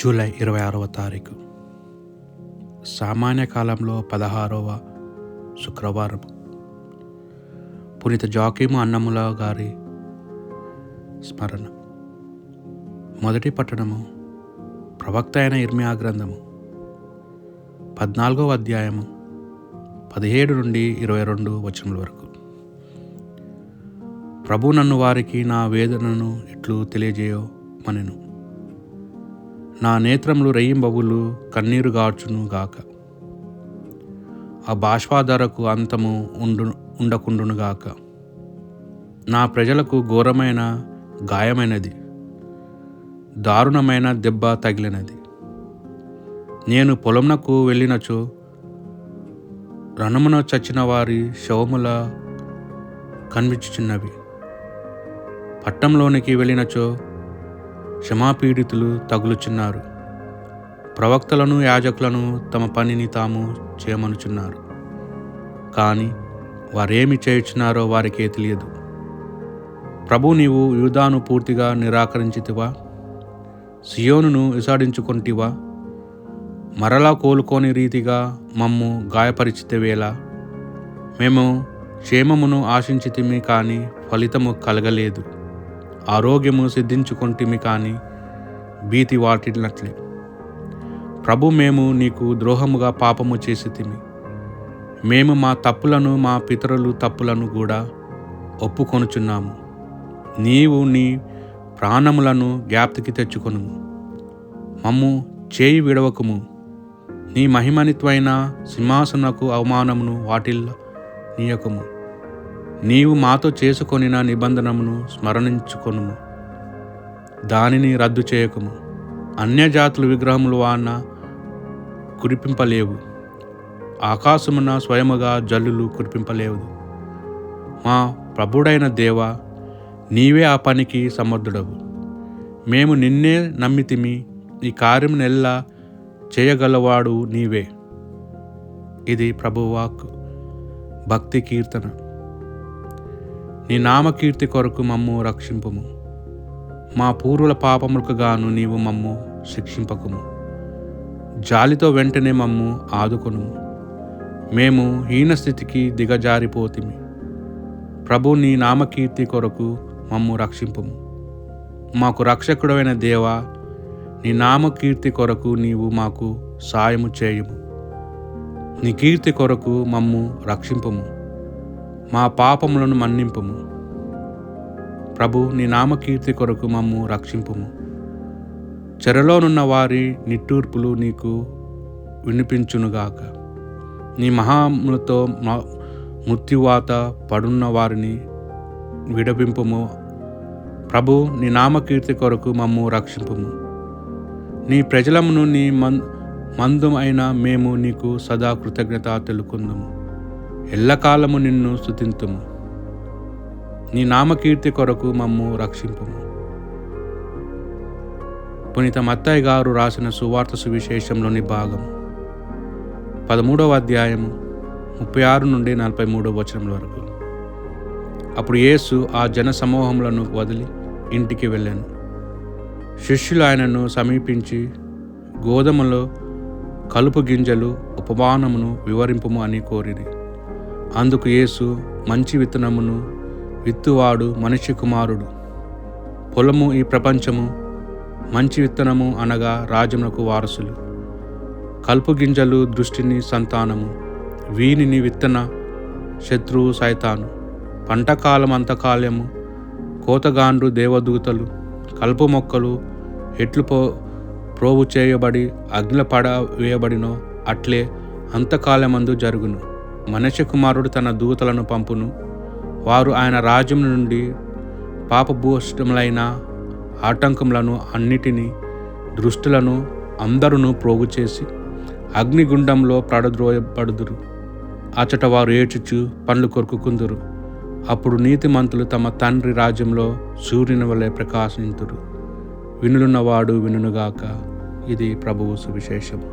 July 26వ తారీఖు సామాన్య కాలంలో 16వ శుక్రవారం. పునీత జాకీము అన్నముల గారి స్మరణ. మొదటి పట్టణము ప్రవక్త అయిన ఇర్మియా గ్రంథము 14వ అధ్యాయము 17 నుండి 22 వచనముల వరకు. ప్రభు నన్ను వారికి నా వేదనను ఎట్లు తెలియజేయమనెను. నా నేత్రములు రెయ్యింబవులు కన్నీరు గార్చును గాక. ఆ బాష్పాధారకు అంతము ఉండకుండును గాక. నా ప్రజలకు ఘోరమైన గాయమైనది, దారుణమైన దెబ్బ తగిలినది. నేను పొలంనకు వెళ్ళినచో రణమున చచ్చిన వారి శవముల కనిపించుచున్నవి. పట్టణంలోనికి వెళ్ళినచో క్షమాపీడితులు తగులుచున్నారు. ప్రవక్తలను యాజకులను తమ పనిని తాము చేయమనుచున్నారు, కానీ వారేమి చేయుచున్నారో వారికే తెలియదు. ప్రభు, నీవు యూదాను పూర్తిగా నిరాకరించితివా? సియోనును విసాడించుకొంటివా? మరలా కోలుకోని రీతిగా మమ్ము గాయపరిచితివేలా? మేము క్షేమమును ఆశించితిమి, కానీ ఫలితము కలగలేదు. ఆరోగ్యము సిద్ధించుకొంటిమి, కానీ భీతి వాటిల్నట్లే. ప్రభు, మేము నీకు ద్రోహముగా పాపము చేసితిమి. మేము మా తప్పులను, మా పితరుల తప్పులను కూడా ఒప్పుకొనుచున్నాము. నీవు నీ ప్రాణములను జ్ఞాప్తికి తెచ్చుకొనుము. మమ్ము చేయి విడవకుము. నీ మహిమనిత్వైన సింహాసనకు అవమానమును వాటిల్ల నీయకుము. నీవు మాతో చేసుకొనిన నిబంధనమును స్మరణించుకొనుము. దానిని రద్దు చేయకుము. అన్యజాతుల విగ్రహములు వాన కురిపింపలేవు. ఆకాశమున స్వయముగా జల్లులు కురిపింపలేవు. మా ప్రభుడైన దేవా, నీవే ఆ పనికి సమర్థుడవు. మేము నిన్నే నమ్మితిమి. ఈ కార్యమునెల్లా చేయగలవాడు నీవే. ఇది ప్రభువాక్. భక్తి కీర్తన. నీ నామకీర్తి కొరకు మమ్ము రక్షింపుము. మా పూర్వుల పాపములకు గాను నీవు మమ్ము శిక్షింపకుము. జాలితో వెంటనే మమ్ము ఆదుకొనుము. మేము హీనస్థితికి దిగజారిపోతిమి. ప్రభు, నీ నామకీర్తి కొరకు మమ్ము రక్షింపుము. మాకు రక్షకుడైన దేవా, నీ నామకీర్తి కొరకు నీవు మాకు సాయము చేయుము. నీ కీర్తి కొరకు మమ్ము రక్షింపుము. మా పాపములను మన్నింపుము. ప్రభు, నీ నామకీర్తి కొరకు మమ్ము రక్షింపుము. చెరలోనున్న వారి నిట్టూర్పులు నీకు వినిపించునుగాక. నీ మహాములతో మృత్యువాత పడున్న వారిని విడపింపుము. ప్రభు, నీ నామకీర్తి కొరకు మమ్ము రక్షింపుము. నీ ప్రజలమును నీ మందు అయిన మేము నీకు సదా కృతజ్ఞత తెలుకుందుము. ఎల్లకాలము నిన్ను స్తుతింతుము. నీ నామకీర్తి కొరకు మమ్ము రక్షింపుము. పునీత మత్తయి గారు రాసిన సువార్త సువిశేషంలోని భాగము 13వ అధ్యాయము 36 నుండి 43 వచనముల వరకు. అప్పుడు యేసు ఆ జన సమూహములను వదిలి ఇంటికి వెళ్ళాను. శిష్యులు ఆయనను సమీపించి, గోధుమలో కలుపు గింజలు ఉపమానమును వివరింపుము అని కోరిరి. అందుకు యేసు, మంచి విత్తనమును విత్తువాడు మనిషి కుమారుడు. పొలము ఈ ప్రపంచము. మంచి విత్తనము అనగా రాజ్యమునకు వారసులు. కలుపు గింజలు దృష్టిని సంతానము. వీనిని విత్తన శత్రువు సైతాను. పంటకాలం అంతకాలము. కోతగాండ్రు దేవదూతలు. కలుపు మొక్కలు ఎట్లు ప్రోగు చేయబడి అగ్నిలో పడవేయబడినో అట్లే అంతకాలమందు జరుగును. మనిషి కుమారుడు తన దూతలను పంపును. వారు ఆయన రాజ్యం నుండి పాపభూష్టములైన ఆటంకములను అన్నిటినీ దృష్టులను అందరూ ప్రోగు చేసి అగ్నిగుండంలో పడద్రోయబడుదురు. అచట వారు ఏడ్చుచు పండ్లు కొరుకుకుందురు. అప్పుడు నీతిమంతులు తమ తండ్రి రాజ్యంలో సూర్యుని వలె ప్రకాశింతురు. వినులున్నవాడు వినుగాక. ఇది ప్రభువు సువిశేషము.